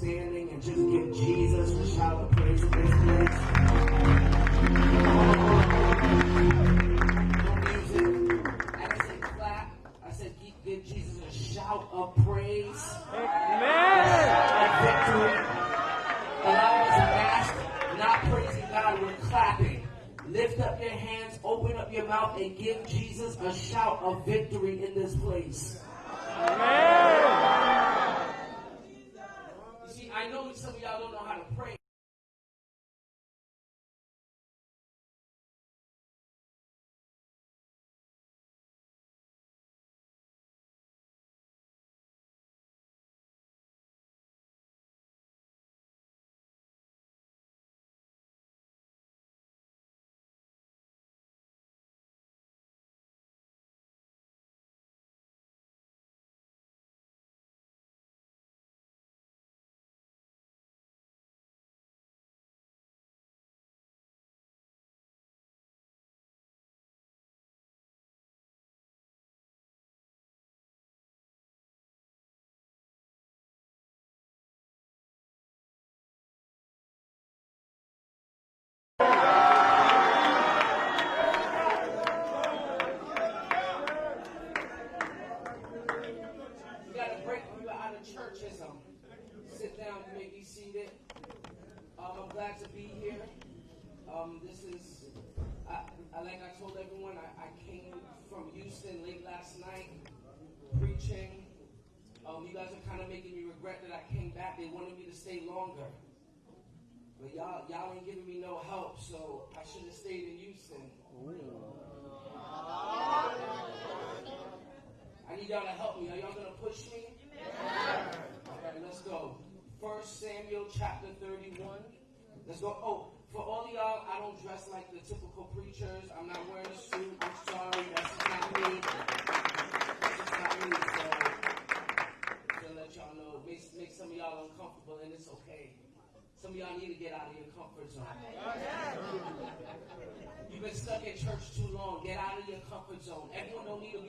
standing and just give Jesus a shout of praise in this place? No music. I didn't say clap. I said give Jesus a shout of praise. Amen. Of victory. A lot of us are asked, not praising God, we're clapping. Lift up your hands, open up your mouth, and give Jesus a shout of victory in this place. Amen. You see, I know some of y'all don't know how to pray. Churchism. Sit down, you may be seated. I'm glad to be here. This is, like I told everyone, I came from Houston late last night preaching. You guys are kind of making me regret that I came back. They wanted me to stay longer. But y'all ain't giving me no help, so I should have stayed in Houston. I need y'all to help me. Are y'all going to push me? All right, let's go. 1 Samuel chapter 31. Let's go. Oh, for all of y'all, I don't dress like the typical preachers. I'm not wearing a suit. I'm sorry. That's not me. That's not me. So, to let y'all know, it makes some of y'all uncomfortable, and it's okay. Some of y'all need to get out of your comfort zone. You've been stuck in church too long. Get out of your comfort zone. Everyone don't need to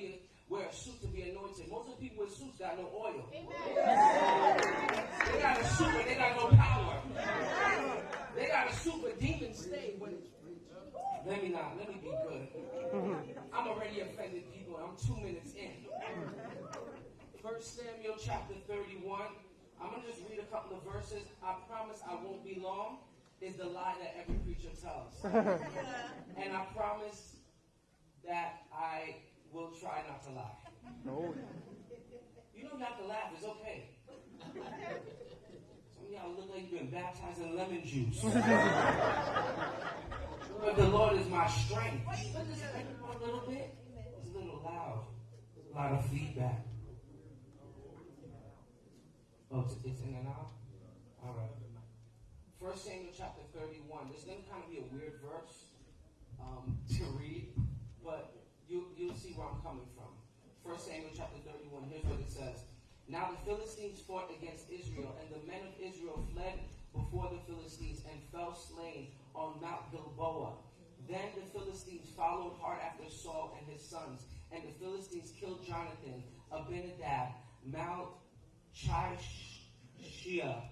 wear a suit to be anointed. Most of the people with suits got no oil. They got a suit, but they got no power. They got a suit, but demons stay when it's preached. Let me be good. I'm already offended people. I'm 2 minutes in. 1 Samuel chapter 31. I'm going to just read a couple of verses. I promise I won't be long. Is the lie that every preacher tells. And I promise that I will try not to lie. No. You don't have to laugh. It's okay. Some of y'all look like you've been baptized in lemon juice. But the Lord is my strength. But just a little bit. It's a little loud. There's a lot of feedback. Oh, it's in and out? All right. 1 Samuel chapter 31. This is going to kind of be a weird verse to read, but you'll see where I'm coming from. 1 Samuel chapter 31, here's what it says. Now the Philistines fought against Israel, and the men of Israel fled before the Philistines and fell slain on Mount Gilboa. Then the Philistines followed hard after Saul and his sons, and the Philistines killed Jonathan, Abinadab, Mount Chishia,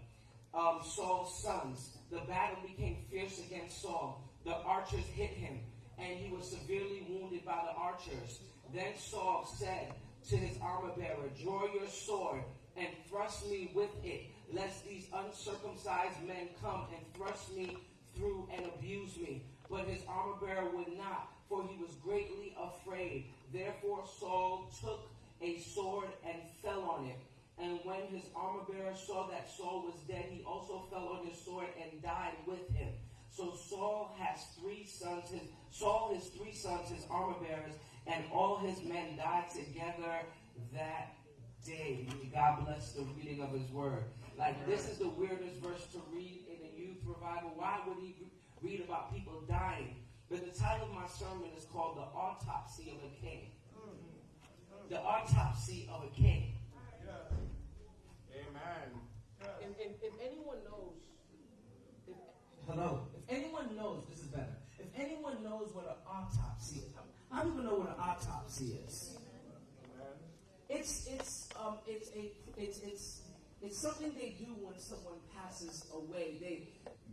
Saul's sons. The battle became fierce against Saul. The archers hit him, and he was severely wounded by the archers. Then Saul said to his armor-bearer, draw your sword and thrust me with it, lest these uncircumcised men come and thrust me through and abuse me. But his armor-bearer would not, for he was greatly afraid. Therefore Saul took a sword and fell on it. And when his armor-bearer saw that Saul was dead, he also fell on his sword and died with him. So Saul his three sons, his armor-bearers, and all his men died together that day. May God bless the reading of his word. Like, this is the weirdest verse to read in a youth revival. Why would he read about people dying? But the title of my sermon is called The Autopsy of a King. The Autopsy of a King. Amen. If anyone knows, If anyone knows, this is better. If anyone knows what an autopsy is, how do you know what an autopsy is? It's It's something they do when someone passes away. They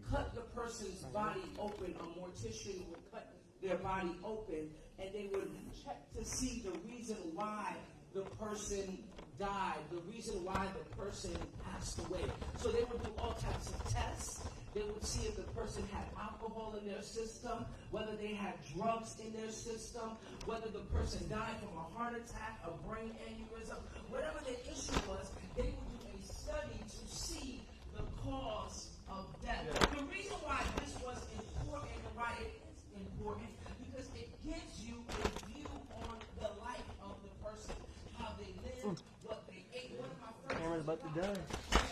cut the person's body open. A mortician would cut their body open, and they would check to see the reason why the person died, the reason why the person passed away. So they would do all types of tests. They would see if the person had alcohol in their system, whether they had drugs in their system, whether the person died from a heart attack, a brain aneurysm, whatever the issue was, they would do a study to see the cause of death. The reason why this was important and why it is important, because it gives you a view on the life of the person, how they lived, what they ate. One of my friends Camera's about to die.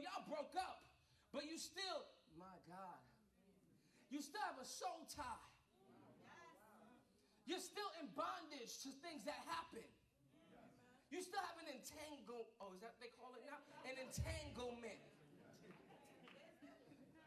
y'all broke up, but you still, my God, you still have a soul tie. You're still in bondage to things that happen. You still have an is that what they call it now? An entanglement.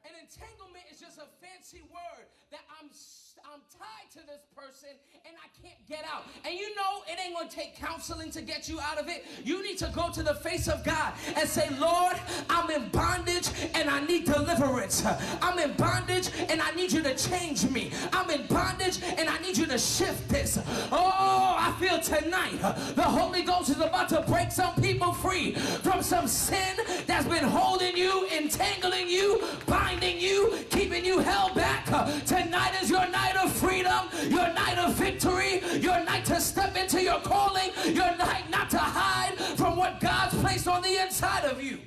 An entanglement is just a fancy word that I'm tied to this person and I can't get out. And you know it ain't going to take counseling to get you out of it. You need to go to the face of God and say, Lord, I'm in bondage and I need deliverance. I'm in bondage and I need you to change me. I'm in bondage and I need you to shift this. Oh, I feel tonight the Holy Ghost is about to break some people free from some sin that's been holding you, entangling you, binding you, keeping you held back. Tonight is your night of freedom, your night of victory, your night to step into your calling, your night not to hide from what God's placed on the inside of you.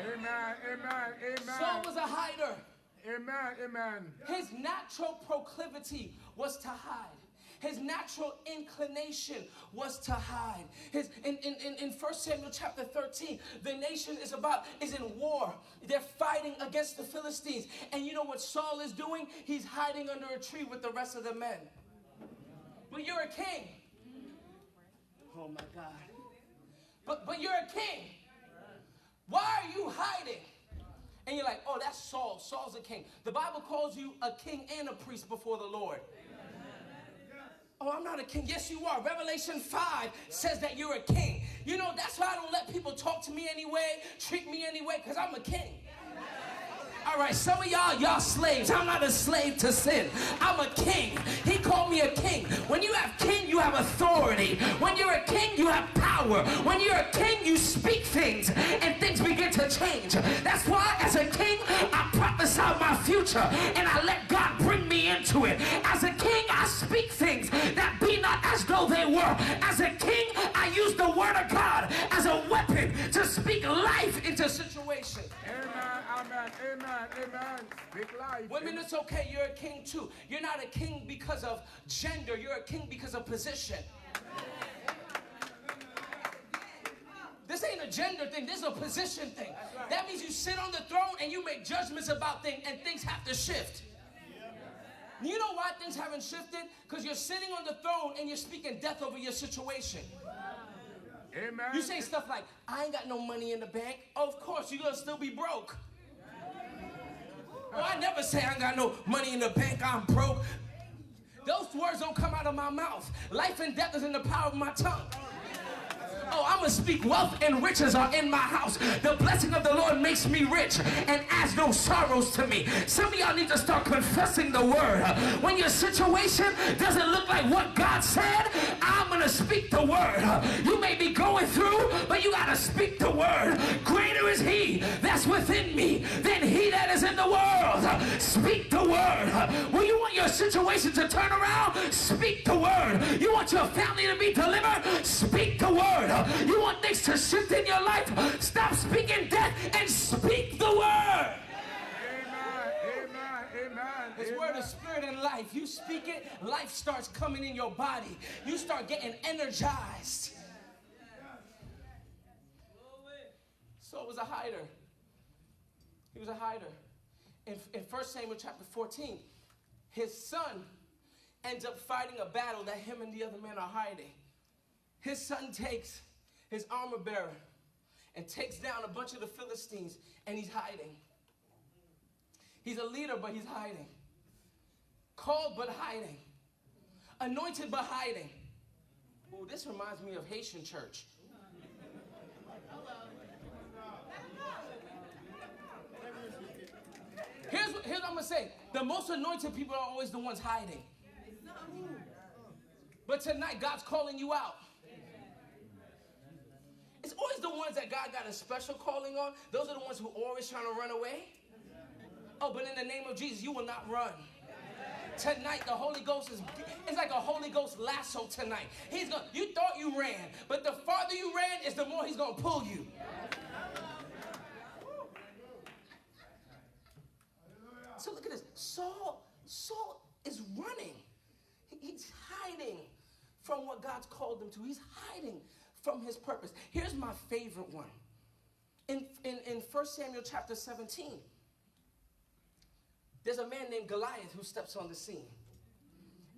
Amen, amen, amen. Saul was a hider. Amen, amen. His natural proclivity was to hide. His natural inclination was to hide. In 1 Samuel chapter 13, the nation is in war. They're fighting against the Philistines. And you know what Saul is doing? He's hiding under a tree with the rest of the men. But you're a king. Oh my God. But you're a king. Why are you hiding? And you're like, oh, that's Saul. Saul's a king. The Bible calls you a king and a priest before the Lord. Oh, I'm not a king. Yes, you are. Revelation 5 says that you're a king. You know, that's why I don't let people talk to me anyway, treat me anyway, because I'm a king. All right, some of y'all slaves. I'm not a slave to sin. I'm a king. He called me a king. When you have king, you have authority. When you're a king, you have power. When you're a king, you speak things, and things begin to change. That's why, as a king, I prophesy my future, and I let God bring me into it. As a king, I speak things that be not as though they were. As a king, I use the word of God as a weapon to speak life into situations. Amen, amen, amen, amen. Speak life. Women, it's okay. You're a king too. You're not a king because of gender. You're a king because of position. This ain't a gender thing. This is a position thing. That means you sit on the throne and you make judgments about things, and things have to shift. You know why things haven't shifted? Because you're sitting on the throne and you're speaking death over your situation. Amen. You say stuff like, I ain't got no money in the bank. Oh, of course, you're going to still be broke. Oh, I never say I ain't got no money in the bank, I'm broke. Those words don't come out of my mouth. Life and death is in the power of my tongue. Oh, I'm going to speak wealth and riches are in my house. The blessing of the Lord makes me rich and adds no sorrows to me. Some of y'all need to start confessing the word. When your situation doesn't look like what God said, I'm going to speak the word. You may be going through, but you got to speak the word. Greater is he that's within me than he that is in the world. Speak the word. Well, you want your situation to turn around? Speak the word. You want your family to be delivered? Speak the word. You want things to shift in your life? Stop speaking death and speak the word. Amen. His word is spirit and life. You speak it, life starts coming in your body. You start getting energized. Saul was a hider. He was a hider. In 1 Samuel chapter 14, his son ends up fighting a battle that him and the other men are hiding. His son takes his armor bearer and takes down a bunch of the Philistines, and he's hiding. He's a leader, but he's hiding. Called, but hiding. Anointed, but hiding. Ooh, this reminds me of Haitian church. Here's what I'm going to say. The most anointed people are always the ones hiding. But tonight, God's calling you out. It's always the ones that God got a special calling on. Those are the ones who are always trying to run away. Oh, but in the name of Jesus, you will not run. Tonight, the Holy Ghost it's like a Holy Ghost lasso tonight. You thought you ran, but the farther you ran is the more he's going to pull you. So look at this. Saul is running. He's hiding from what God's called him to. He's hiding from his purpose. Here's my favorite one. In in 1 Samuel chapter 17, there's a man named Goliath who steps on the scene.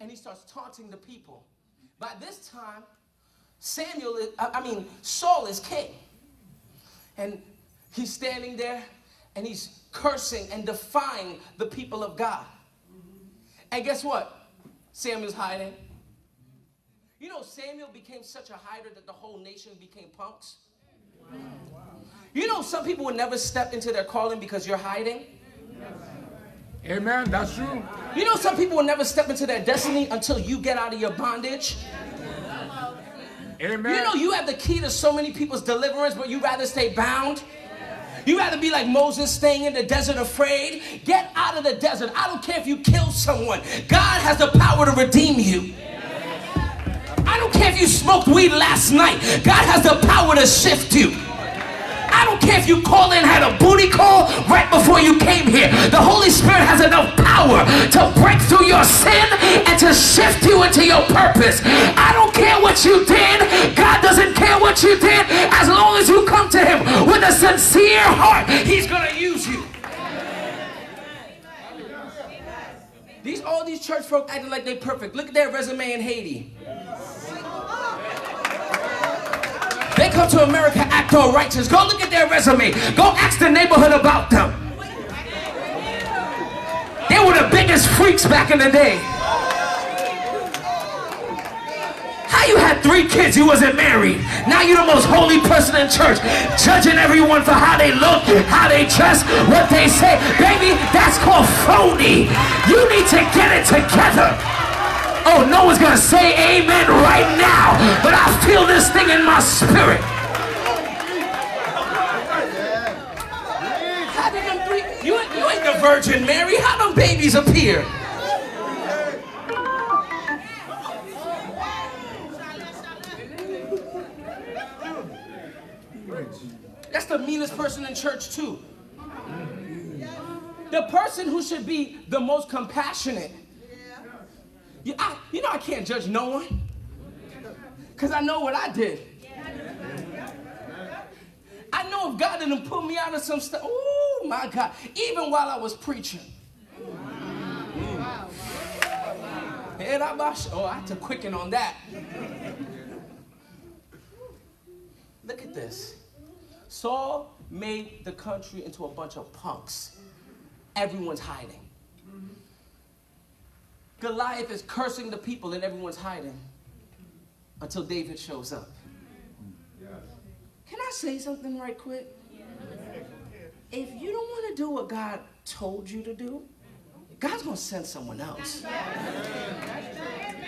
And he starts taunting the people. By this time, Saul is king. And he's standing there and he's cursing and defying the people of God. And guess what? Samuel's hiding. You know, Samuel became such a hider that the whole nation became punks. You know, some people will never step into their calling because you're hiding. Amen. That's true. You know, some people will never step into their destiny until you get out of your bondage. Amen. You know, you have the key to so many people's deliverance, but you rather stay bound. You rather be like Moses, staying in the desert afraid. Get out of the desert. I don't care if you kill someone. God has the power to redeem you. I don't care if you smoked weed last night. God has the power to shift you. I don't care if you called in, had a booty call right before you came here. The Holy Spirit has enough power to break through your sin and to shift you into your purpose. I don't care what you did. God doesn't care what you did. As long as you come to him with a sincere heart, he's going to use you. All these church folk acting like they're perfect. Look at their resume in Haiti. They come to America, act all righteous. Go look at their resume. Go ask the neighborhood about them. They were the biggest freaks back in the day. How you had 3 kids, you wasn't married. Now you're the most holy person in church, judging everyone for how they look, how they dress, what they say. Baby, that's called phony. You need to get it together. Oh, no one's gonna say amen right now, but I feel this thing in my spirit. How did them 3? You ain't the Virgin Mary. How them babies appear? That's the meanest person in church too. The person who should be the most compassionate. I can't judge no one because I know what I did. I know if God didn't pull me out of some stuff. Oh my God! Even while I was preaching. Oh, I had to quicken on that. Look at this. Saul made the country into a bunch of punks. Everyone's hiding. Goliath is cursing the people and everyone's hiding until David shows up. Can I say something right quick? If you don't want to do what God told you to do, God's going to send someone else.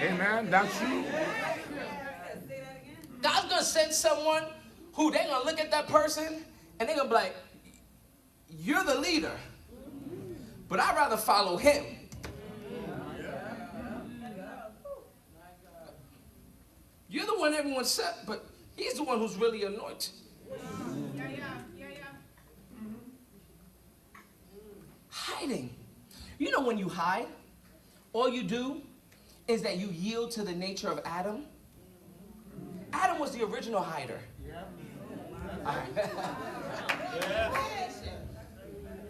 Amen. That's true. God's going to send someone who they're going to look at that person and they're going to be like, you're the leader, but I'd rather follow him. You're the one everyone said, but he's the one who's really anointed. Hiding. You know when you hide, all you do is that you yield to the nature of Adam. Adam was the original hider.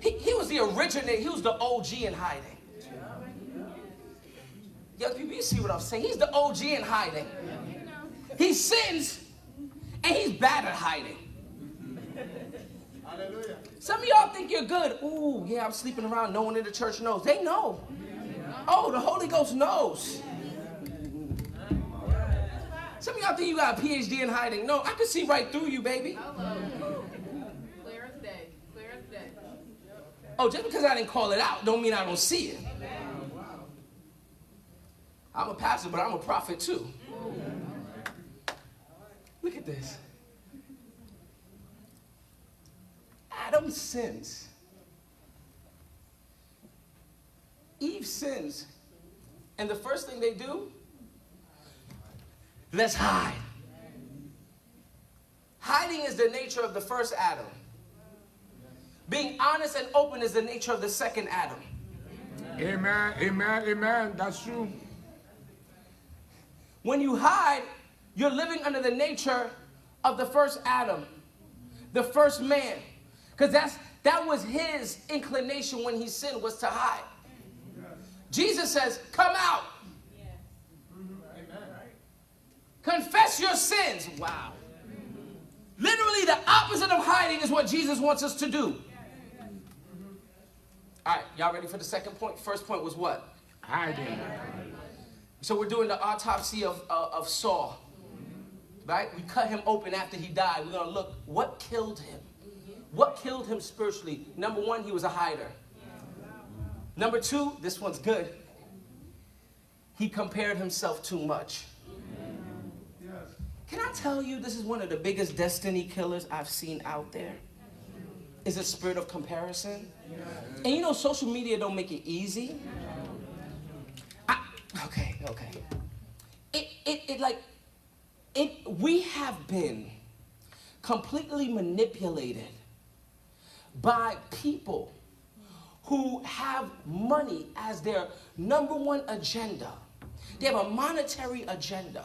He was the originator. He was the OG in hiding. Young people, you see what I'm saying? He's the OG in hiding. He sins, and he's bad at hiding. Hallelujah. Some of y'all think you're good. Ooh, yeah, I'm sleeping around. No one in the church knows. They know. Oh, the Holy Ghost knows. Some of y'all think you got a PhD in hiding. No, I can see right through you, baby. Clear as day. Clear as day. Oh, just because I didn't call it out don't mean I don't see it. I'm a pastor, but I'm a prophet too. Look at this. Adam sins. Eve sins. And the first thing they do, let's hide. Hiding is the nature of the first Adam. Being honest and open is the nature of the second Adam. Amen. Amen. Amen. That's true. When you hide, you're living under the nature of the first Adam, the first man. Because that was his inclination when he sinned, was to hide. Jesus says, come out. Confess your sins. Wow. Literally the opposite of hiding is what Jesus wants us to do. All right, y'all ready for the second point? First point was what? Hiding. So we're doing the autopsy of Saul. Right? We cut him open after he died. We're going to look what killed him. What killed him spiritually? Number one, he was a hider. Number two, this one's good. He compared himself too much. Can I tell you, this is one of the biggest destiny killers I've seen out there, is a spirit of comparison. And you know, social media don't make it easy. We have been completely manipulated by people who have money as their number one agenda. They have a monetary agenda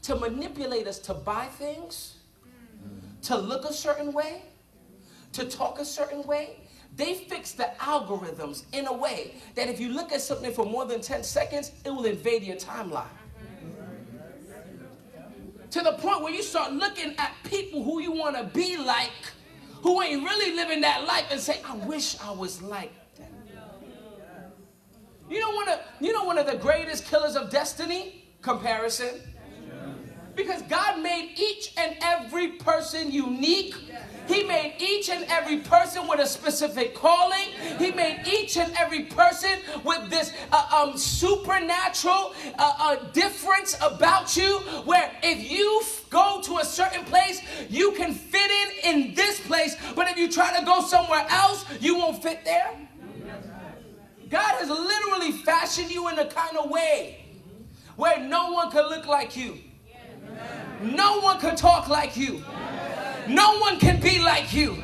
to manipulate us to buy things, to look a certain way, to talk a certain way. They fix the algorithms in a way that if you look at something for more than 10 seconds, it will invade your timeline. To the point where you start looking at people who you want to be like, who ain't really living that life, and say, I wish I was like that. You know one of the greatest killers of destiny? Comparison. Because God made each and every person unique. He made each and every person with a specific calling. He made each and every person with this supernatural difference about you, where if you go to a certain place, you can fit in this place, but if you try to go somewhere else, you won't fit there. God has literally fashioned you in a kind of way where no one can look like you. No one can talk like you. No one can be like you.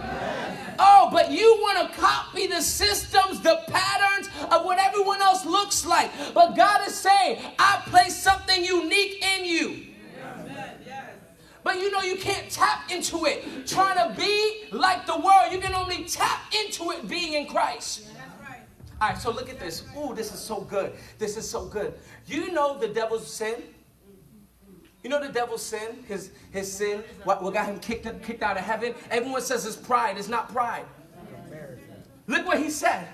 Oh, but you want to copy the systems, the patterns of what everyone else looks like. But God is saying, I place something unique in you. But you know you can't tap into it trying to be like the world. You can only tap into it being in Christ. All right, so look at this. Ooh, this is so good. This is so good. You know the devil's sin? You know the devil's sin, his sin, what got him kicked out of heaven? Everyone says it's pride. It's not pride. Look what he said.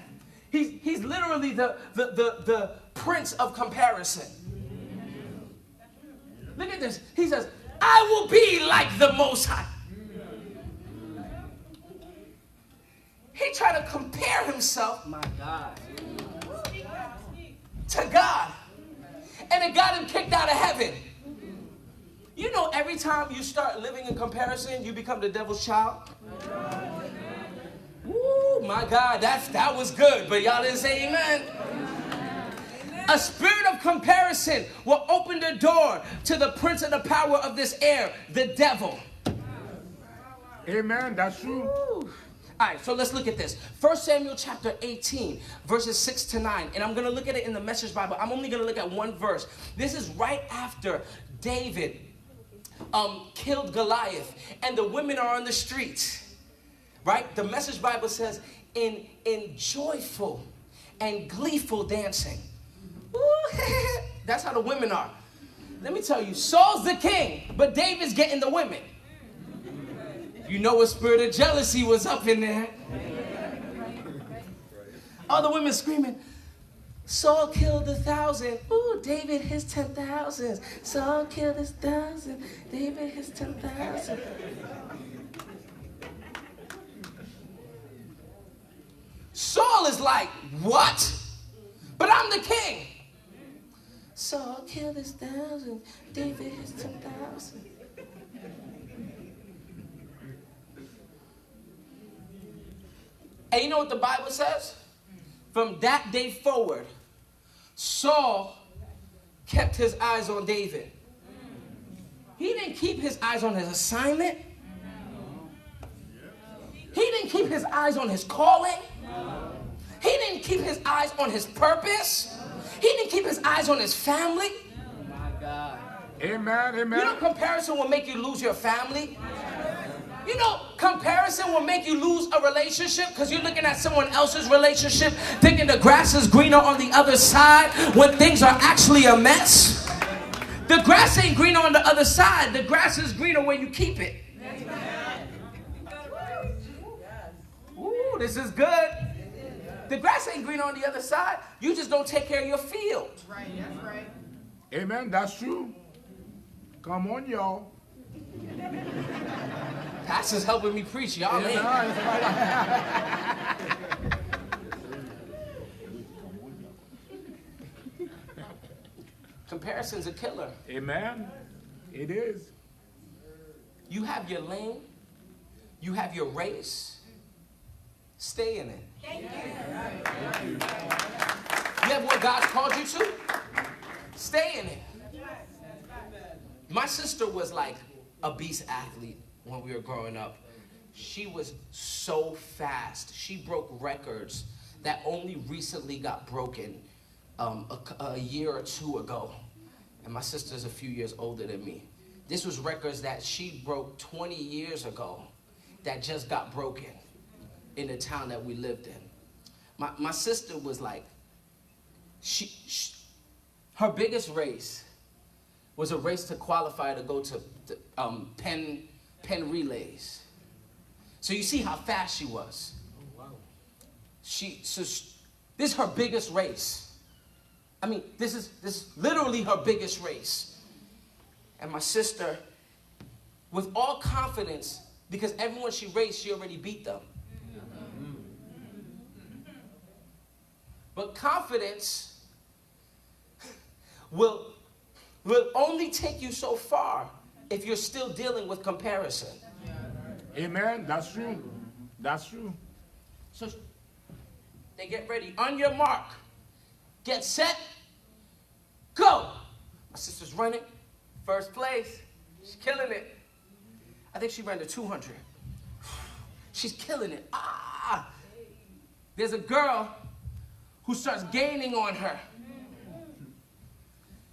He's literally the prince of comparison. Look at this. He says, I will be like the Most High. He tried to compare himself, my God, to God. And it got him kicked out of heaven. You know, every time you start living in comparison, you become the devil's child. Woo, my God, that was good, but y'all didn't say amen. A spirit of comparison will open the door to the prince of the power of this air, the devil. Amen, that's true. Woo. All right, so let's look at this. 1 Samuel chapter 18, verses 6 to 9. And I'm going to look at it in the Message Bible. I'm only going to look at one verse. This is right after David killed Goliath, and the women are on the streets, right? The Message Bible says, in joyful and gleeful dancing. That's how the women are. Let me tell you, Saul's the king, but David's getting the women. You know a spirit of jealousy was up in there. All the women screaming, Saul killed 1,000. Ooh, David his 10,000. Saul killed 1,000. David his 10,000. Saul is like, what? But I'm the king. Saul killed 1,000. David his 10,000. And you know what the Bible says? From that day forward, Saul kept his eyes on David. He didn't keep his eyes on his assignment. He didn't keep his eyes on his calling. He didn't keep his eyes on his purpose. He didn't keep his eyes on his family. Amen, amen. You know, comparison will make you lose your family. You know, comparison will make you lose a relationship because you're looking at someone else's relationship thinking the grass is greener on the other side when things are actually a mess. The grass ain't greener on the other side. The grass is greener where you keep it. Ooh, this is good. The grass ain't greener on the other side. You just don't take care of your field. Right, that's right. Amen. That's true. Come on, y'all. Pastor's helping me preach, y'all ain't. Comparison's a killer. Amen. It is. You have your lane. You have your race. Stay in it. You have what God's called you to? Stay in it. My sister was like a beast athlete when we were growing up. She was so fast. She broke records that only recently got broken a year or two ago. And my sister's a few years older than me. This was records that she broke 20 years ago that just got broken in the town that we lived in. My sister was like, her biggest race was a race to qualify to go to pen relays. So you see how fast she was. This is her biggest race. I mean, this is literally her biggest race. And my sister, with all confidence, because everyone she raced, she already beat them. But confidence will only take you so far if you're still dealing with comparison. Amen. That's true. That's true. So they get ready. On your mark. Get set. Go. My sister's running. First place. She's killing it. I think she ran to 200. She's killing it. There's a girl who starts gaining on her.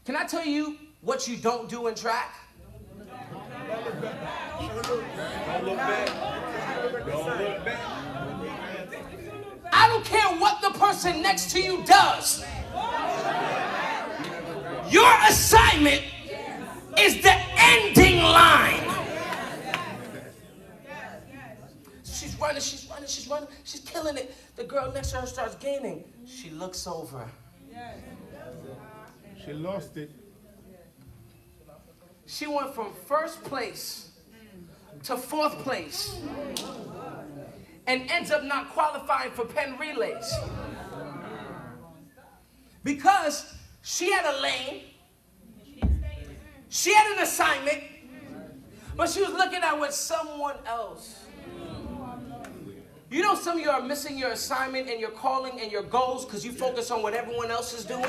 Can I tell you what you don't do in track? I don't care what the person next to you does. Your assignment is the ending line. She's running, she's killing it. The girl next to her starts gaining. She looks over. She lost it. She went from first place to fourth place and ends up not qualifying for pen relays because she had a lane, she had an assignment, but she was looking at what someone else. You know, some of you are missing your assignment and your calling and your goals because you focus on what everyone else is doing.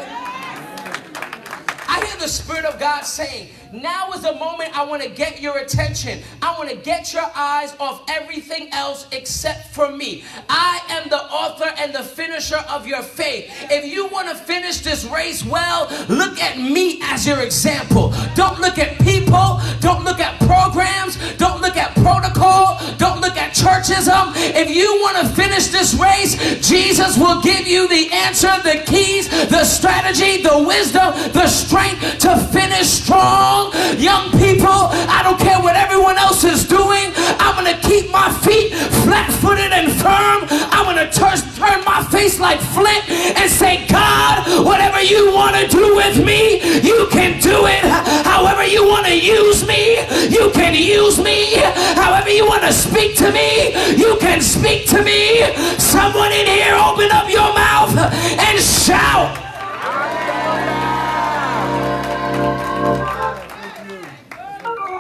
I hear the Spirit of God saying, now is the moment I want to get your attention. I want to get your eyes off everything else except for me. I am the author and the finisher of your faith. If you want to finish this race well, look at me as your example. Don't look at people. Don't look at programs. Don't look at protocol. Don't look at churchism. If you want to finish this race, Jesus will give you the answer, the keys, the strategy, the wisdom, the strength to finish strong. Young people, I don't care what everyone else is doing. I'm going to keep my feet flat-footed and firm. I'm going to turn my face like flint and say, God, whatever you want to do with me, you can do it. However you want to use me, you can use me. However you want to speak to me, you can speak to me. Someone in here, open up your mouth and shout.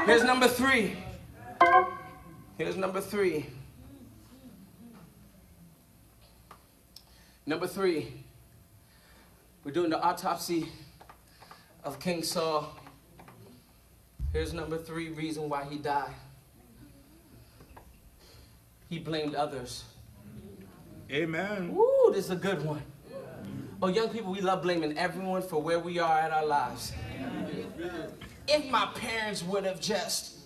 Here's number 3. Here's number 3. Number 3. We're doing the autopsy of King Saul. Here's number 3 reason why he died. He blamed others. Amen. Woo, this is a good one. Oh, young people, we love blaming everyone for where we are at our lives. If my parents would have just.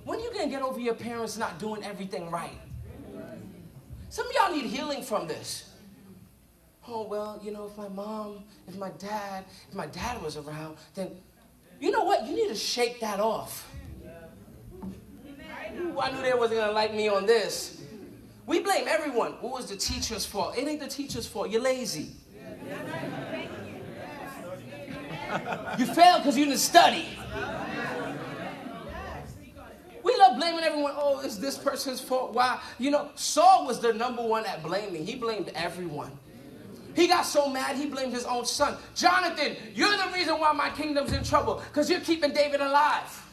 When are you going to get over your parents not doing everything right? Some of y'all need healing from this. Oh, well, you know, if my dad was around, then, you know what? You need to shake that off. Ooh, I knew they wasn't going to like me on this. We blame everyone. What was the teacher's fault? It ain't the teacher's fault. You're lazy. You failed because you didn't study. We love blaming everyone. Oh, it's this person's fault. Why? You know, Saul was the number one at blaming. He blamed everyone. He got so mad, he blamed his own son. Jonathan, you're the reason why my kingdom's in trouble, because you're keeping David alive.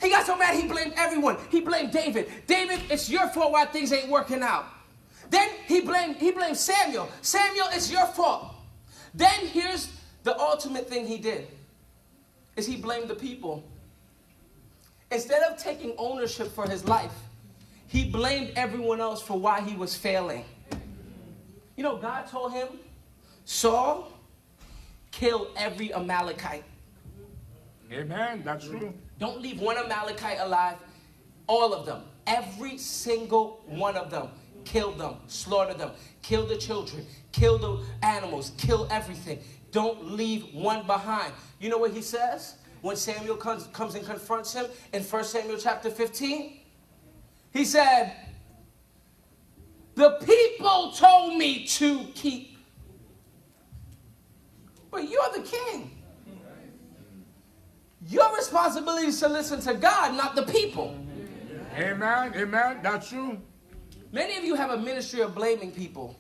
He got so mad, he blamed everyone. He blamed David. David, it's your fault why things ain't working out. Then he blamed Samuel. Samuel, it's your fault. Then here's the ultimate thing he did, is he blamed the people. Instead of taking ownership for his life, he blamed everyone else for why he was failing. You know, God told him, Saul, kill every Amalekite. Amen. That's true. Don't leave one Amalekite alive. All of them. Every single one of them. Kill them. Slaughter them. Kill the children. Kill the animals. Kill everything. Don't leave one behind. You know what he says? When Samuel comes and confronts him in 1 Samuel chapter 15? He said, the people told me to keep. But you're the king. Your responsibility is to listen to God, not the people. Amen. Amen. That's true. Many of you have a ministry of blaming people.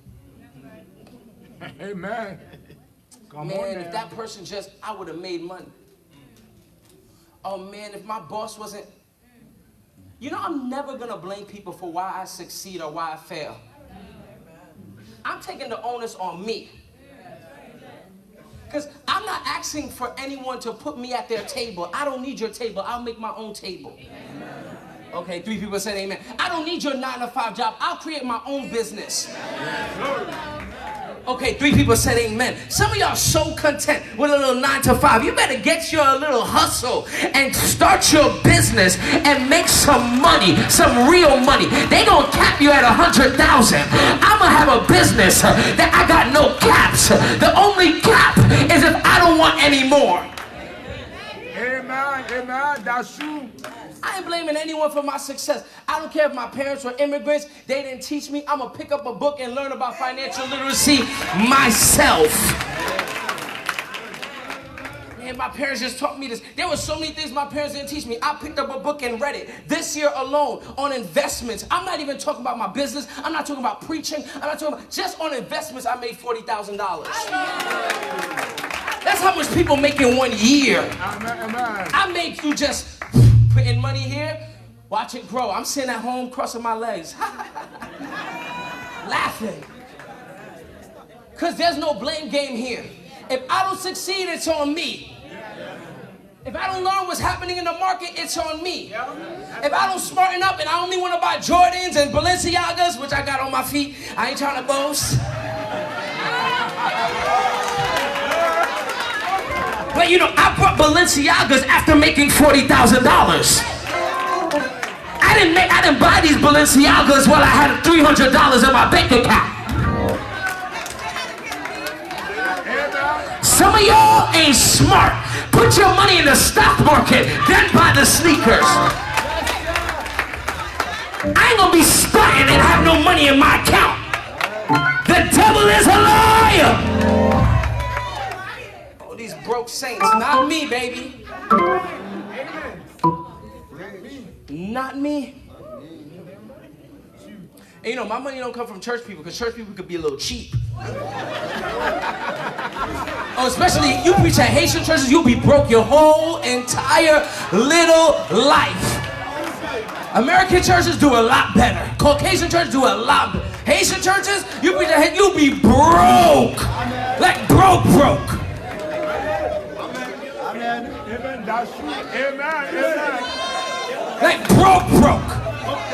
Amen. Come Man, on, if that person just, I would have made money. Oh man, if my boss wasn't. You know, I'm never going to blame people for why I succeed or why I fail. I'm taking the onus on me. Because I'm not asking for anyone to put me at their table. I don't need your table. I'll make my own table. Okay, 3 people said amen. I don't need your 9-to-5 job. I'll create my own business. Okay, 3 people said amen. Some of y'all are so content with a little 9-to-5. You better get your little hustle and start your business and make some money, some real money. They gonna cap you at 100,000. I'm gonna have a business that I got no caps. The only cap is if I don't want any more. Amen. Amen. That's true. I ain't blaming anyone for my success. I don't care if my parents were immigrants. They didn't teach me. I'm going to pick up a book and learn about financial literacy myself. Man, my parents just taught me this. There were so many things my parents didn't teach me. I picked up a book and read it. This year alone on investments. I'm not even talking about my business. I'm not talking about preaching. I'm not talking about, just on investments, I made $40,000. That's how much people make in 1 year. Amen. I made through just putting money here, watch it grow. I'm sitting at home crossing my legs, laughing. Because there's no blame game here. If I don't succeed, it's on me. If I don't learn what's happening in the market, it's on me. If I don't smarten up and I only want to buy Jordans and Balenciagas, which I got on my feet, I ain't trying to boast. But you know, I bought Balenciagas after making $40,000. I didn't buy these Balenciagas while I had $300 in my bank account. Some of y'all ain't smart. Put your money in the stock market, then buy the sneakers. I ain't gonna be starting and have no money in my account. The devil is a liar. These broke saints, not me, baby. Not me. And you know, my money don't come from church people, because church people could be a little cheap. Oh, especially you preach at Haitian churches, you'll be broke your whole entire little life. American churches do a lot better. Caucasian churches do a lot better. Haitian churches, you preach at, you'll be broke. Like broke. Amen. That's true. Amen. Like broke.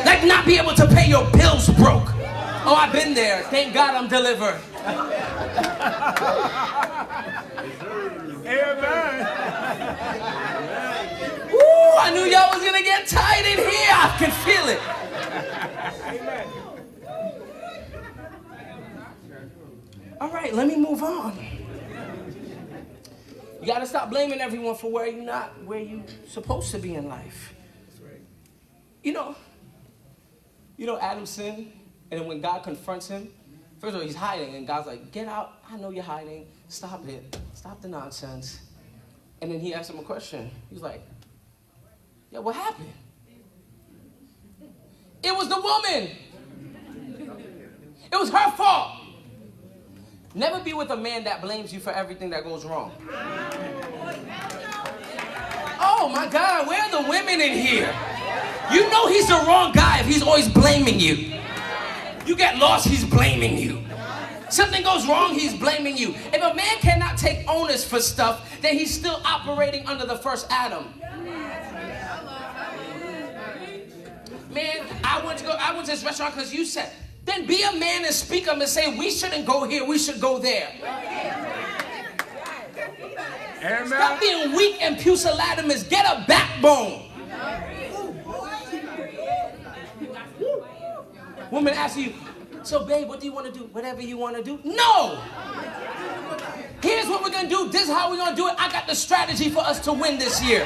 Like not be able to pay your bills broke. Oh, I've been there. Thank God I'm delivered. Amen. Woo, I knew y'all was gonna get tight in here. I can feel it. All right, let me move on. You gotta stop blaming everyone for where you're not where you supposed to be in life. You know, Adam sinned, and then when God confronts him, first of all, he's hiding, and God's like, get out, I know you're hiding, stop it, stop the nonsense. And then he asks him a question. He's like, yeah, what happened? It was the woman. It was her fault. Never be with a man that blames you for everything that goes wrong. Oh my God, where are the women in here? You know he's the wrong guy if he's always blaming you. You get lost, he's blaming you. Something goes wrong, he's blaming you. If a man cannot take onus for stuff, then he's still operating under the first Adam. Man, I went to this restaurant because you said, then be a man and speak up and say, we shouldn't go here, we should go there. Amen. Stop being weak and pusillanimous. Get a backbone. Woman asks you, so babe, what do you want to do? Whatever you want to do? No! Here's what we're going to do. This is how we're going to do it. I got the strategy for us to win this year.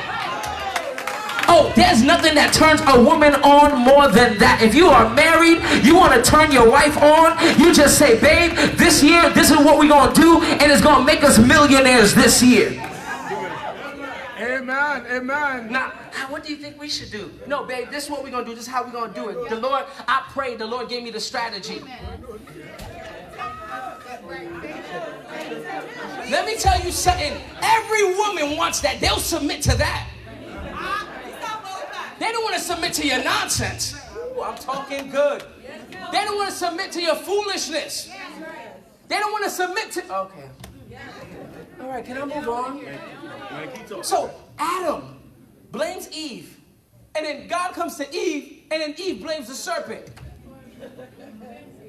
Oh, there's nothing that turns a woman on more than that. If you are married, you want to turn your wife on, you just say, babe, this year, this is what we're going to do, and it's going to make us millionaires this year. Amen. Amen. Now, what do you think we should do? No, babe, this is what we're going to do. This is how we're going to do it. The Lord, I prayed, the Lord gave me the strategy. Let me tell you something. Every woman wants that. They'll submit to that. They don't want to submit to your nonsense. Ooh, I'm talking good. They don't want to submit to your foolishness. They don't want to submit to... Okay. All right, can I move on? So, Adam blames Eve. And then God comes to Eve, and then Eve blames the serpent.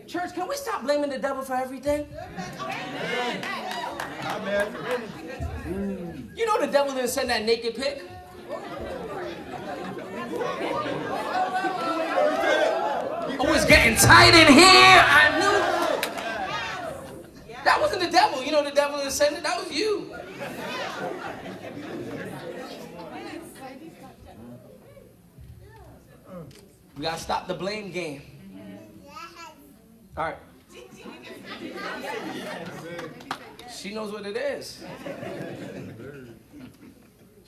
Church, can we stop blaming the devil for everything? You know the devil didn't send that naked pic? Oh, it's getting tight in here. I knew. That wasn't the devil. You know the devil didn't send it. That was you. We gotta stop the blame game. All right. She knows what it is.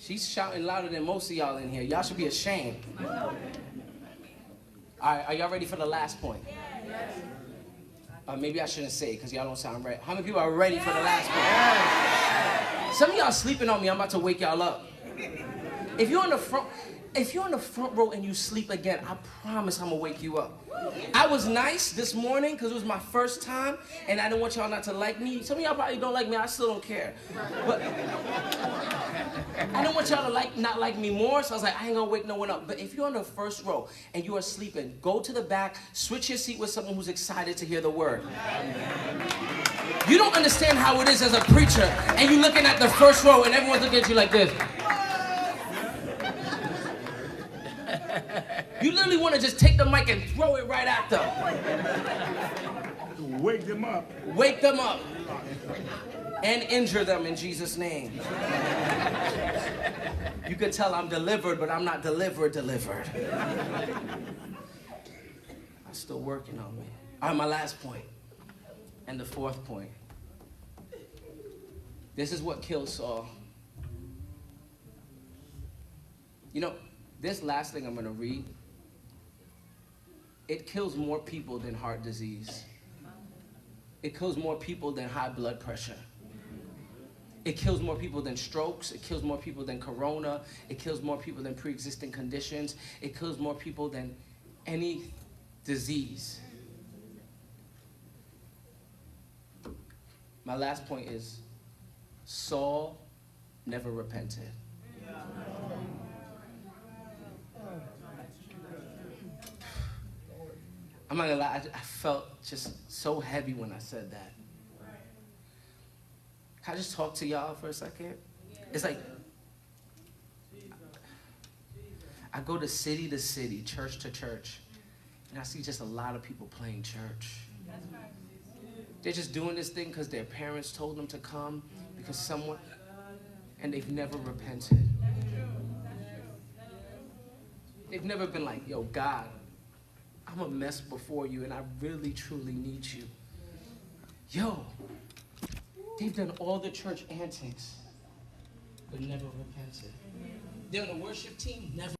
She's shouting louder than most of y'all in here. Y'all should be ashamed. All right, are y'all ready for the last point? Maybe I shouldn't say it because y'all don't sound right. How many people are ready for the last point? Some of y'all sleeping on me. I'm about to wake y'all up. If you're in the front row and you sleep again, I promise I'm gonna wake you up. I was nice this morning because it was my first time, and I didn't want y'all not to like me. Some of y'all probably don't like me. I still don't care. But I don't want y'all to not like me more, so I was like, I ain't gonna wake no one up. But if you're on the first row and you are sleeping, go to the back, switch your seat with someone who's excited to hear the word. You don't understand how it is as a preacher, and you're looking at the first row, and everyone's looking at you like this. You literally want to just take the mic and throw it right at them. Wake them up. Wake them up. And injure them in Jesus' name. You could tell I'm delivered, but I'm not delivered. I'm still working on me. All right, my last point. And the fourth point. This is what killed Saul. You know, this last thing I'm going to read, it kills more people than heart disease. It kills more people than high blood pressure. It kills more people than strokes. It kills more people than corona. It kills more people than pre-existing conditions. It kills more people than any disease. My last point is, Saul never repented. I'm not gonna lie, I felt just so heavy when I said that. Can I just talk to y'all for a second? It's like, I go to city, church to church, and I see just a lot of people playing church. They're just doing this thing because their parents told them to come, because someone, and they've never repented. They've never been like, yo, God, I'm a mess before you, and I really, truly need you. Yo, they've done all the church antics, but never repented. They're on the worship team, never.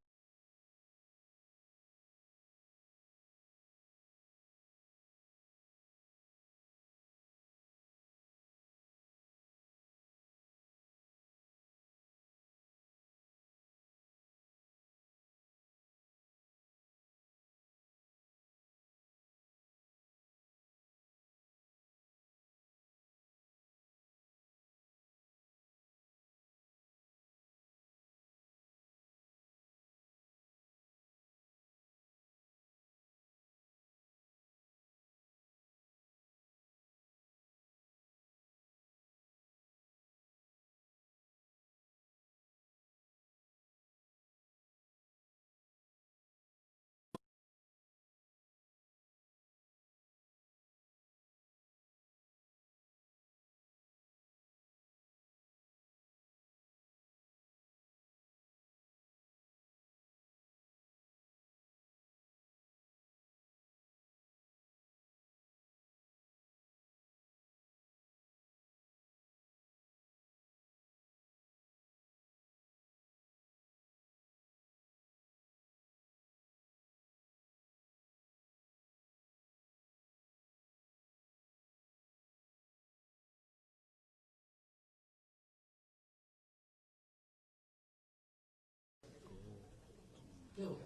Yo,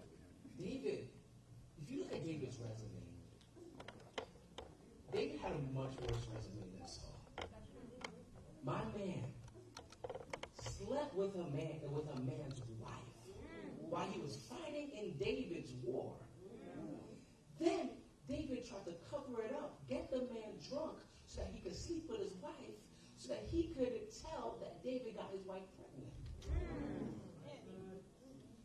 David, if you look at David's resume, David had a much worse resume than Saul. My man slept with a man's wife while he was fighting in David's war. Then David tried to cover it up, get the man drunk so that he could sleep with his wife, so that he could tell that David got his wife pregnant.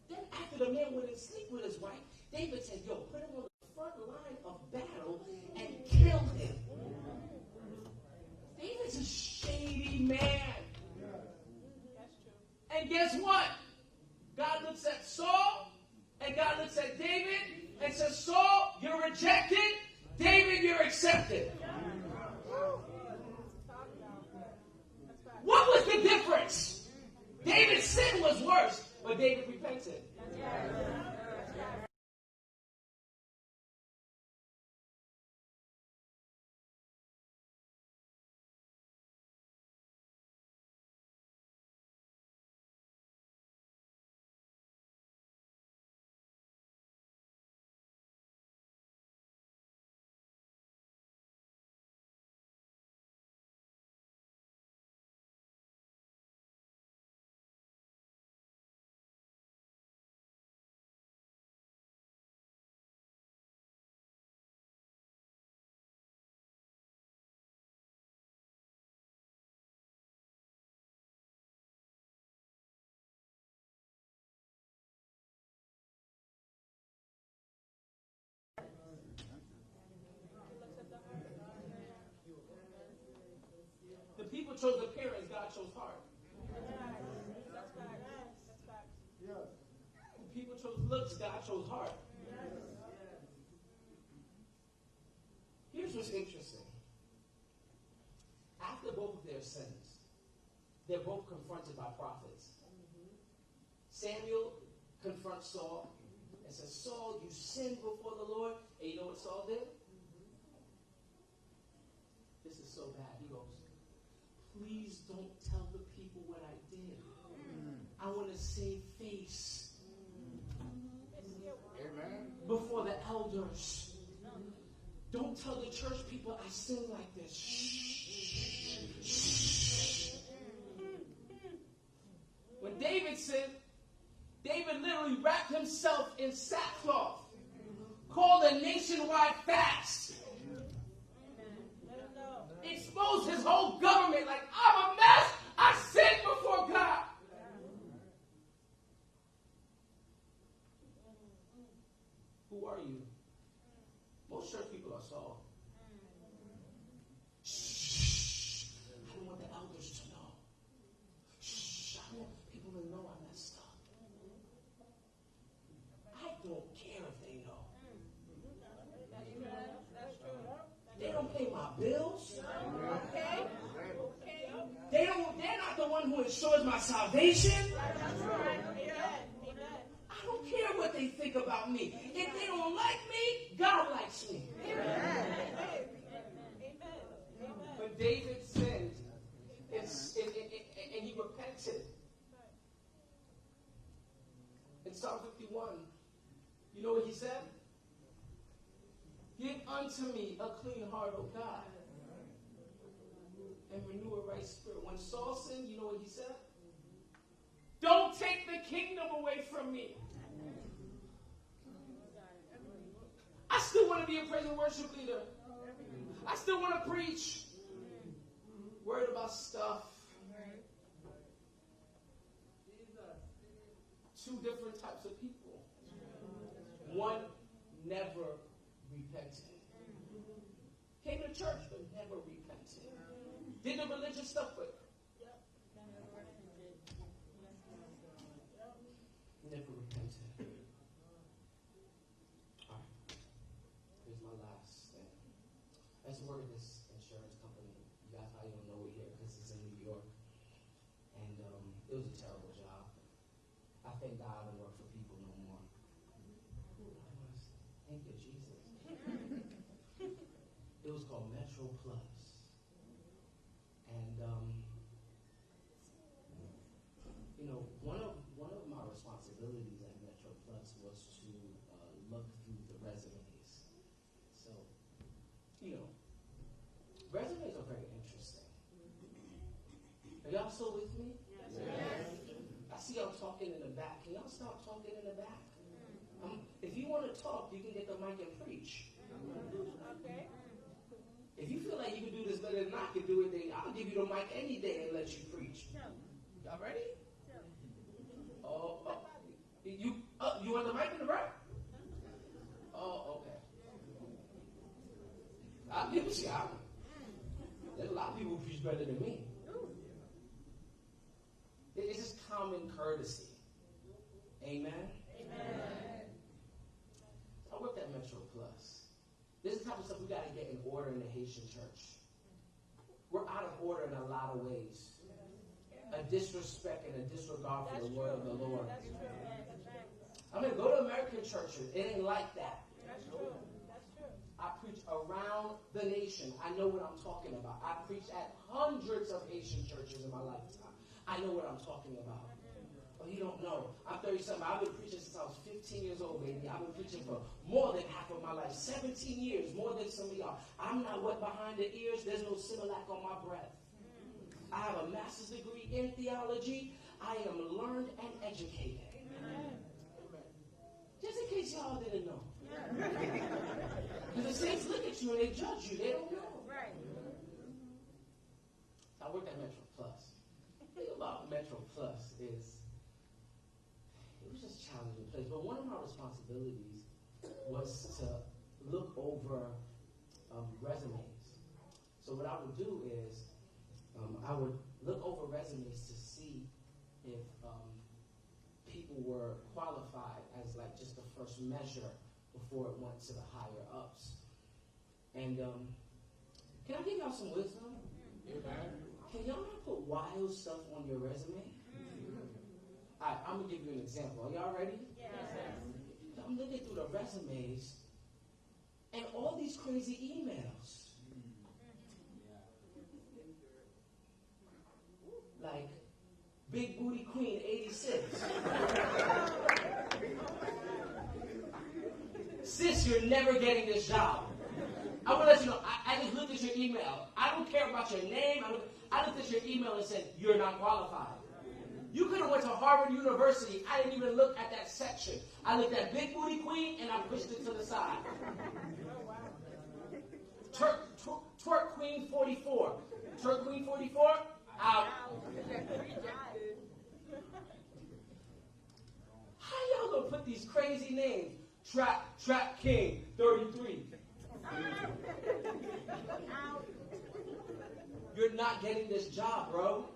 Then after the man went and sleep with his wife, David said, yo, put him on the front line of battle and kill him. David's a shady man. And guess what? God looks at Saul, and God looks at David, and says, Saul, you're rejected. David, you're accepted. What was the difference? David's sin was worse, but David repented. The people chose appearance, God chose heart. The people chose looks, God chose heart. Here's what's interesting. After both of their sins, they're both confronted by prophets. Samuel confronts Saul and says, Saul, you sinned before the Lord. And you know what Saul did? This is so bad. He goes, please don't tell the people what I did. I want to save face. Amen. Before the elders. Don't tell the church people I sin like this. Shh. Shh. When David sinned, David literally wrapped himself in sackcloth, called a nationwide fast, exposed his whole government like, I'm a mess. I sinned before God. don't pay my bills. Okay. They're not the one who ensures my salvation. That's right. Amen. I don't care what they think about me. If they don't like me, God likes me. Amen. But David sinned, and he repented. In Psalm 51, you know what he said? Give unto me a clean heart, O God, and renew a right spirit. When Saul sinned, you know what he said? Don't take the kingdom away from me. I still want to be a praise and worship leader. I still want to preach. Worried about stuff. Two different types of people. One never repented. Came to church but never repented. Did the religious stuff but never repented. Alright. Here's my last thing. I just work at this insurance company. You guys probably don't know it here because it's in New York. And it was a terrible job. I thank God I don't work for people no more. Thank you, Jesus. It was called Metro Plus. And one of my responsibilities at Metro Plus was to look through the resumes. So, resumes are very interesting. Are y'all still with me? Yes. I see y'all talking in the back. Can y'all stop talking in the back? If you want to talk, you can get the mic and preach. Okay. If you feel like you can do this better than I can do it, then I'll give you the mic any day and let you preach. Y'all ready? You want the mic in the right? Oh, okay. I'll give it to you. There's a lot of people who preach better than me. It's just common courtesy. Amen? Amen. I worked at Metro Plus. This is the type of stuff we got to get in order in the Haitian church. We're out of order in a lot of ways. A disrespect and a disregard for the word of the Lord. I mean, go to American churches. It ain't like that. That's true. I preach around the nation. I know what I'm talking about. I preached at hundreds of Haitian churches in my lifetime. I know what I'm talking about. Oh, you don't know. I'm 37. I've been preaching since I was 15 years old, baby. I've been preaching for more than half of my life. 17 years, more than some of y'all. I'm not wet behind the ears. There's no Similac on my breath. I have a master's degree in theology. I am learned and educated. Amen. Just in case y'all didn't know. Because the saints look at you and they judge you. They don't know. Right. I worked at Metro Plus. The thing about Metro Plus is it was just a challenging place. But one of my responsibilities was to look over resumes. So what I would do is I would look over resumes to see if people were qualified as like just the first measure before it went to the higher ups. And can I give y'all some wisdom? Can y'all not put wild stuff on your resume? All right, I'm going to give you an example. Are y'all ready? Yes. I'm looking through the resumes and all these crazy emails. Like, Big Booty Queen 86. Sis, you're never getting this job. I want to let you know, I just looked at your email. I don't care about your name. I looked at your email and said, you're not qualified. You could have went to Harvard University. I didn't even look at that section. I looked at Big Booty Queen and I pushed it to the side. Twerk Queen 44. Twerk Queen 44, out. How y'all gonna put these crazy names? Trap King 33. You're not getting this job, bro.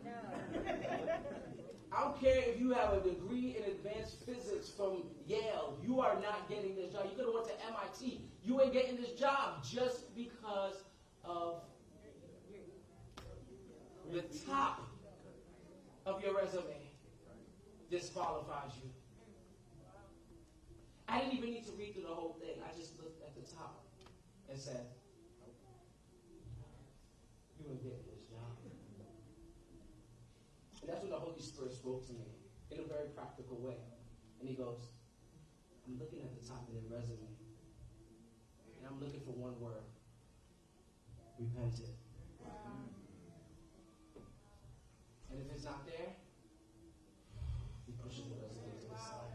I don't care if you have a degree in advanced physics from Yale. You are not getting this job. You could have went to MIT. You ain't getting this job just because The top of your resume disqualifies you. I didn't even need to read through the whole thing. I just looked at the top and said, you ain't getting this job. And that's when the Holy Spirit spoke to me in a very practical way. And he goes, I'm looking at the top of your resume, and I'm looking for one word. Repented. And if it's not there, he pushes the resume to the side.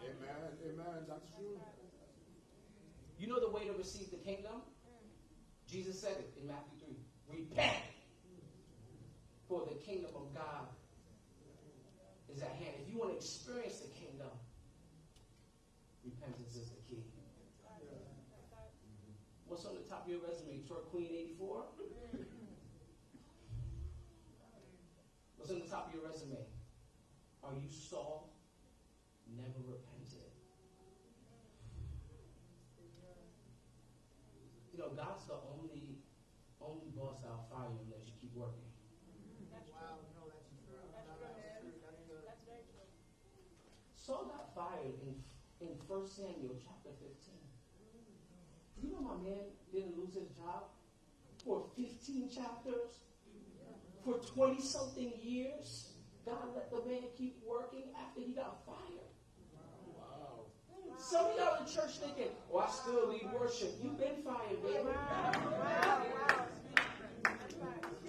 Amen. Amen. That's true. You know the way to receive the kingdom? Jesus said it in Matthew 3. Repent, for the kingdom of God is at hand. If you want to experience the kingdom, repentance is the key. What's on the top of your resume? Twerk Queen 84? What's on the top of your resume? Are you Saul? Never repented. You know, God's the only boss that'll fire you and let you keep working. Saul got fired in 1 Samuel chapter 15. You know my man didn't lose his job for 15 chapters? For 20-something years? God let the man keep working after he got fired. Wow. Some of y'all in church thinking, oh, I still lead worship. You've been fired, baby.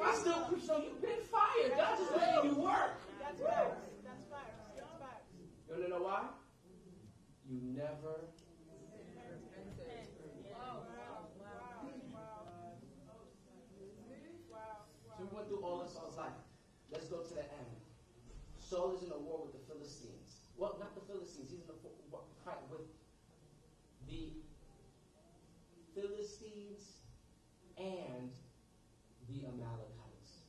I still preach. No, you've been fired. God just letting you work. That's facts. That's facts. That's facts. You want to know why? You never. So we went through all of Saul's life. Let's go to the end. Saul is in a war with the Philistines. Well, not the Philistines. He's in a fight with the Philistines and the Amalekites.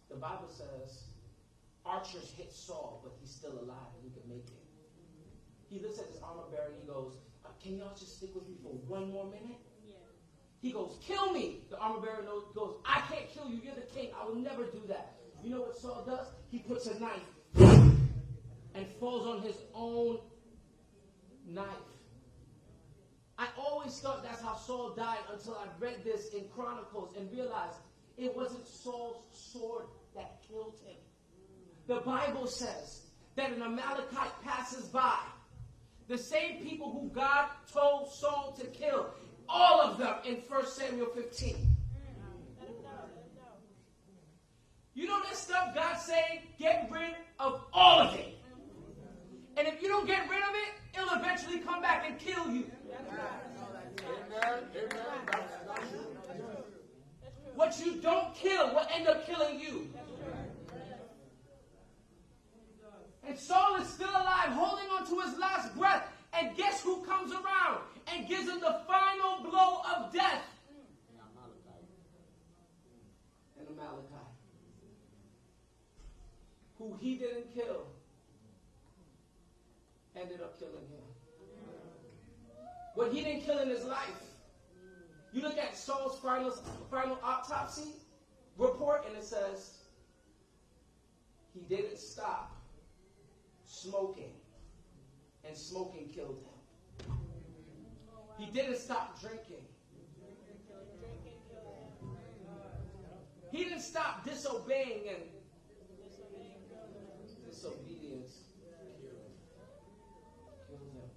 The Bible says archers hit Saul, but he's still alive and he can make it. He looks at his armor bearer and he goes, can y'all just stick with me for one more minute? Yeah. He goes, kill me. The armor bearer goes, I can't kill you. You're the king. I will never do that. You know what Saul does? He puts a knife and falls on his own knife. I always thought that's how Saul died until I read this in Chronicles and realized it wasn't Saul's sword that killed him. The Bible says that an Amalekite passes by. The same people who God told Saul to kill. All of them in 1 Samuel 15. You know that stuff God's saying, get rid of all of it. And if you don't get rid of it, it'll eventually come back and kill you. Amen. What you don't kill will end up killing you. And Saul is still alive, holding on to his last breath. And guess who comes around and gives him the final blow of death? An Amalekite. Who he didn't kill, ended up killing him. What he didn't kill in his life. You look at Saul's final autopsy report, and it says he didn't stop smoking, and smoking killed him. He didn't stop drinking. He didn't stop disobeying, and disobedience killed him.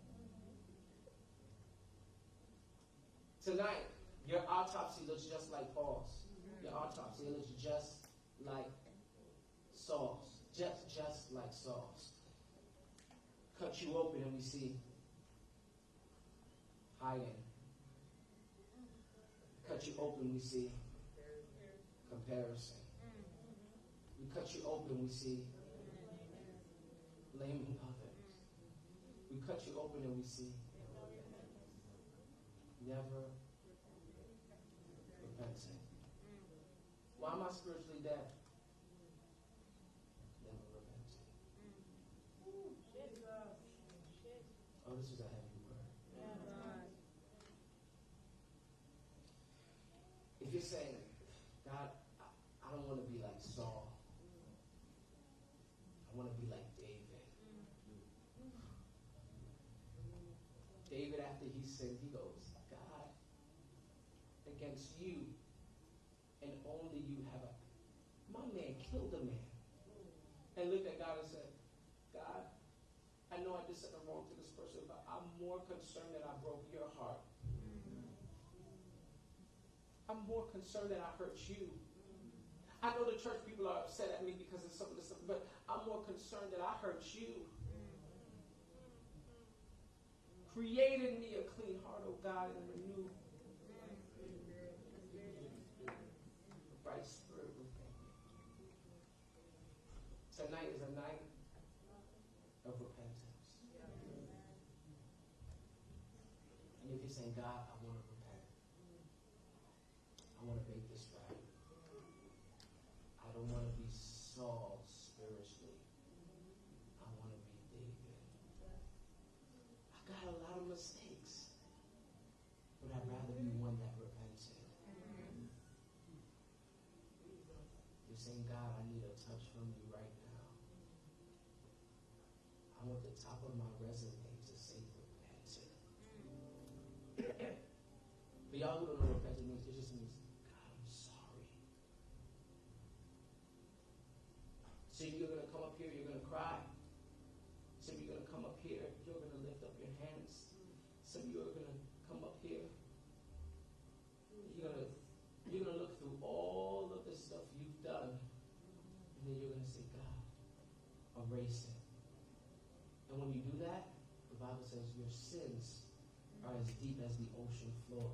Tonight, your autopsy looks just like Paul's. Your autopsy looks just like Saul's. Just like Saul's. Cut you open and we see hiding. Cut you open, we see comparison. We cut you open, we see blaming others. We cut you open and we see never repenting. Why am I spiritually dead? Never repenting. Oh, this is a heavy word. If you're saying, God, don't want to be like Saul. I want to be like David. David, after he sinned, he goes, God, against you and only you have a... My man killed a man. And looked at God and said, God, I know I did something wrong to this person, but I'm more concerned that I broke your heart. I'm more concerned that I hurt you. I know the church people are upset at me because of some of this stuff, but I'm more concerned that I hurt you. Create in me a clean heart, oh God, and renew the right spirit within me. Tonight is a night of repentance. And if you're saying, God, I want to repent. I want to make this right. I don't want to be Saul spiritually. I want to be David. I got a lot of mistakes, but I'd rather be one that repented. You're saying, God, I need a touch from you right now. I want the top of my resume to say repented. For y'all who don't know what repented means, it just means, God, I'm sorry. So you're going to come up here, you're going to cry. Some of you are going to come up here, you're going to lift up your hands. Some of you are going to come up here. You're going to look through all of the stuff you've done. And then you're going to say, God, erase it. And when you do that, the Bible says your sins are as deep as the ocean floor.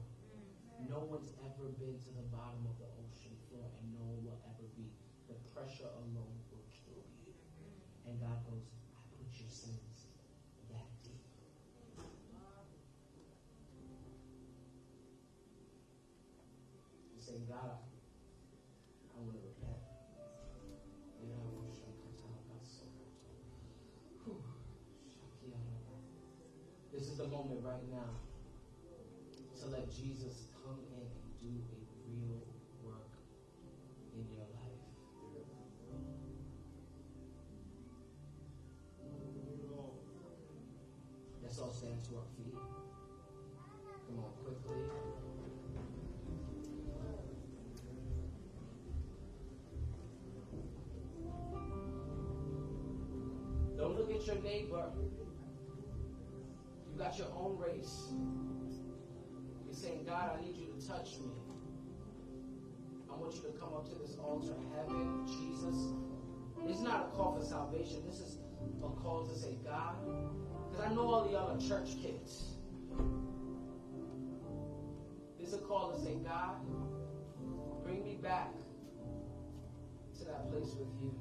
No one's ever been to the bottom of the ocean floor, and no one will ever be. The pressure alone will kill you. And God goes, I put your sins that deep. You say, God, I want to repent. This is the moment right now to let Jesus come in and do a real work in your life. Let's all stand to our feet. Come on, quickly. Don't look at your neighbor. You got your own race. You're saying, God, I need you to touch me. I want you to come up to this altar. Heaven, Jesus. It's not a call for salvation. This is a call to say, God, because I know all the other church kids. This is a call to say, God, bring me back to that place with you.